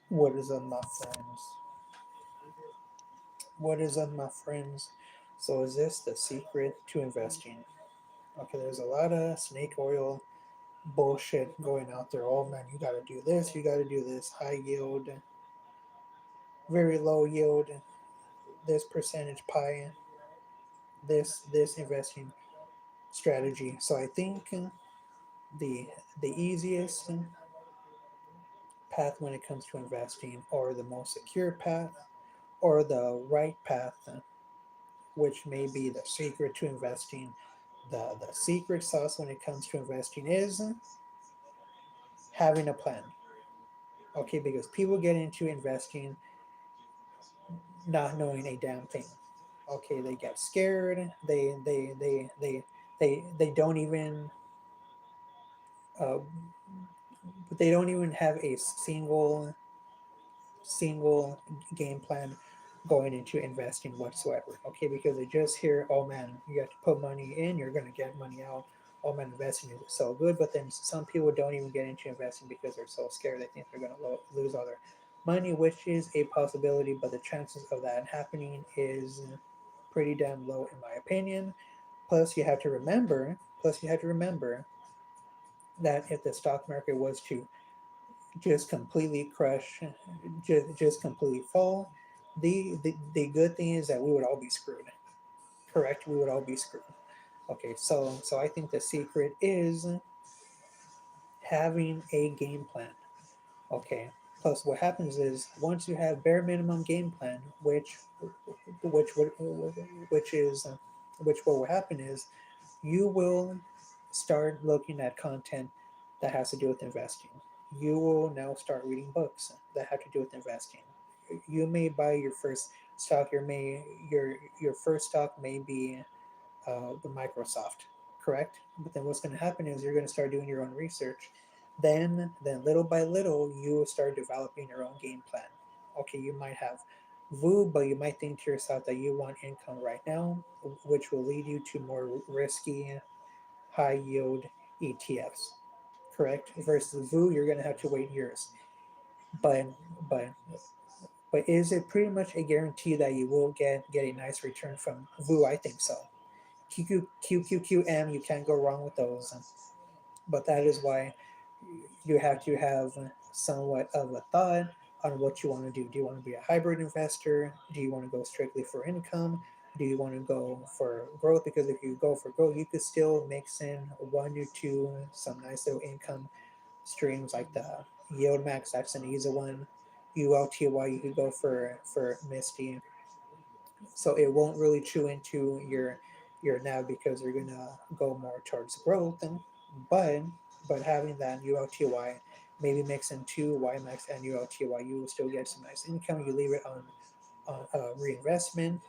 What is up, my friends? What is up, my friends? So, is this the secret to investing? Okay, there's a lot of snake oil bullshit going out there. Oh man, you gotta do this, you gotta do this. High yield, very low yield, this percentage pie, this investing strategy. So, I think the the easiest path when it comes to investing, or the most secure path, or the right path, which may be the secret to investing. The secret sauce when it comes to investing is having a plan. Okay, because people get into investing not knowing a damn thing. Okay, they get scared. They don't even uh, they don't even have a single game plan going into investing whatsoever. Okay, because they just hear, oh man, you have to put money in, you're going to get money out. Oh man, investing is so good. But then some people don't even get into investing because they're so scared. They think they're going to lose all their money, which is a possibility, but the chances of that happening is pretty damn low, in my opinion. Plus, you have to remember that if the stock market was to just completely crush, just completely fall. The good thing is that we would all be screwed. Correct? We would all be screwed. Okay, so I think the secret is having a game plan. Okay. Plus, what happens is once you have bare minimum game plan, which would which is which what will happen is you will start looking at content that has to do with investing. You will now start reading books that have to do with investing. You may buy your first stock. Your first stock may be the Microsoft, correct? But then what's going to happen is you're going to start doing your own research. Then little by little, you will start developing your own game plan. Okay, you might have VU, but you might think to yourself that you want income right now, which will lead you to more risky, high yield ETFs. Correct? Versus VU, you're going to have to wait years. But but but is it pretty much a guarantee that you will get a nice return from VU? I think so. QQQM, you can't go wrong with those. But that is why you have to have somewhat of a thought on what you want to do. Do you want to be a hybrid investor? Do you want to go strictly for income? Do you want to go for growth? Because if you go for growth, you could still mix in one or two some nice little income streams like the Yield Max. That's an easy one. ULTY, you could go for Misty, so it won't really chew into your nav because you're gonna go more towards growth. But but having that ULTY, maybe mix in two YMAX and ULTY, you will still get some nice income. You leave it on reinvestment,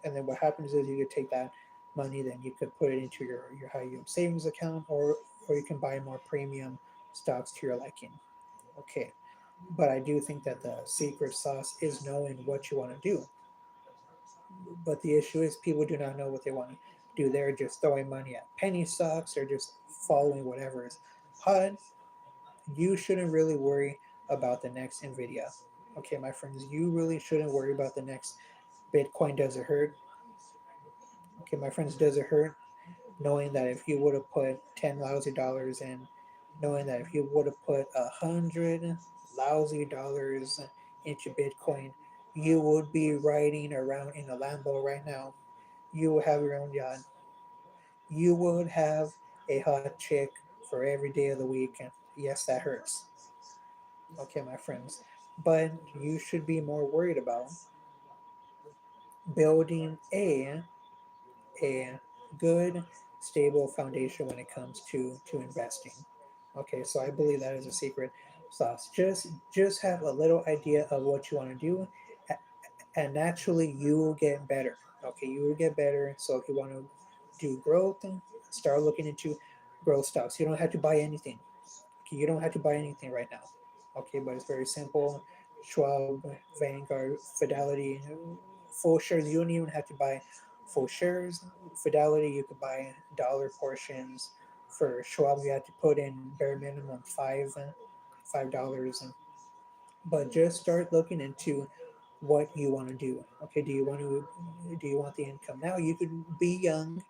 and then what happens is you could take that money, then you could put it into your high yield savings account, or you can buy more premium stocks to your liking. Okay, but I do think that the secret sauce is knowing what you want to do. But the issue is people do not know what they want to do. They're just throwing money at penny stocks or just following whatever is hot. You shouldn't really worry about the next Nvidia. Okay, my friends, you really shouldn't worry about the next Bitcoin. Does it hurt? Okay, my friends, does it hurt? Knowing that if you would have put $10 lousy in, knowing that if you would have put $100 lousy into Bitcoin, you would be riding around in a Lambo right now. You will have your own yacht. You would have a hot chick for every day of the week. And yes, that hurts. Okay, my friends. But you should be more worried about building a good, stable foundation when it comes to investing. Okay, so I believe that is a secret sauce. Just have a little idea of what you want to do, and naturally you will get better. Okay, you will get better. So if you want to do growth, start looking into growth stocks. You don't have to buy anything. Okay, you don't have to buy anything right now. Okay, but it's very simple. Schwab, Vanguard, Fidelity, full shares. You don't even have to buy full shares. Fidelity, you could buy dollar portions. For Schwab, you have to put in bare minimum $5, but just start looking into what you want to do. Okay, do you want the income now? You could be young,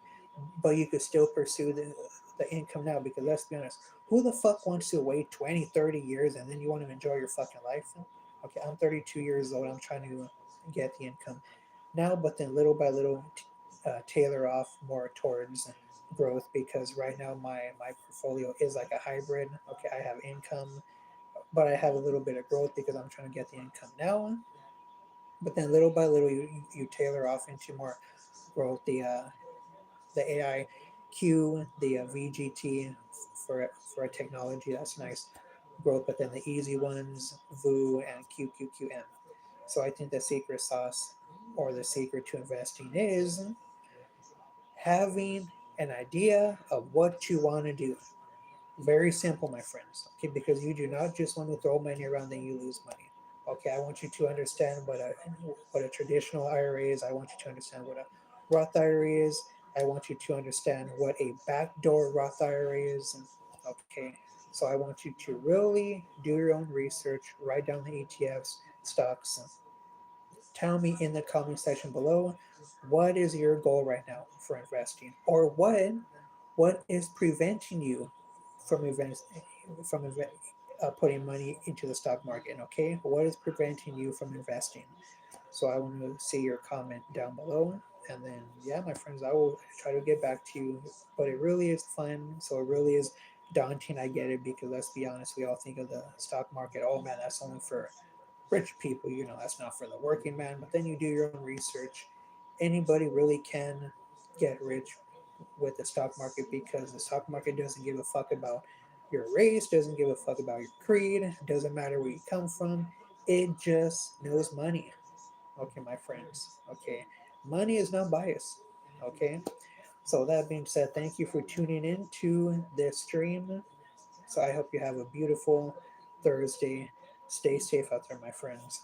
but you could still pursue the income now, because let's be honest, who the fuck wants to wait 20, 30 years and then you want to enjoy your fucking life? Okay, I'm 32 years old. I'm trying to get the income now, but then little by little tailor off more towards growth, because right now my portfolio is like a hybrid. Okay, I have income, but I have a little bit of growth because I'm trying to get the income now. But then little by little, you tailor off into more growth. The AIQ, the VGT for a technology, that's nice growth. But then the easy ones, VU and QQQM. So I think the secret sauce or the secret to investing is having an idea of what you want to do. Very simple, my friends. Okay, because you do not just want to throw money around and you lose money. Okay, I want you to understand what a traditional IRA is. I want you to understand what a Roth IRA is. I want you to understand what a backdoor Roth IRA is. Okay, so I want you to really do your own research, write down the ETFs, stocks. Tell me in the comment section below, what is your goal right now for investing, or what is preventing you from events from putting money into the stock market. Okay, what is preventing you from investing? So I want to see your comment down below, and then yeah, my friends, I will try to get back to you. But it really is fun, so it really is daunting. I get it, because let's be honest, we all think of the stock market, oh man, that's only for rich people, that's not for the working man. But then you do your own research. Anybody really can get rich with the stock market, because the stock market doesn't give a fuck about your race, doesn't give a fuck about your creed, doesn't matter where you come from. It just knows money. Okay, my friends. Okay, money is not biased. Okay, so that being said, thank you for tuning in to this stream. So I hope you have a beautiful Thursday. Stay safe out there, my friends.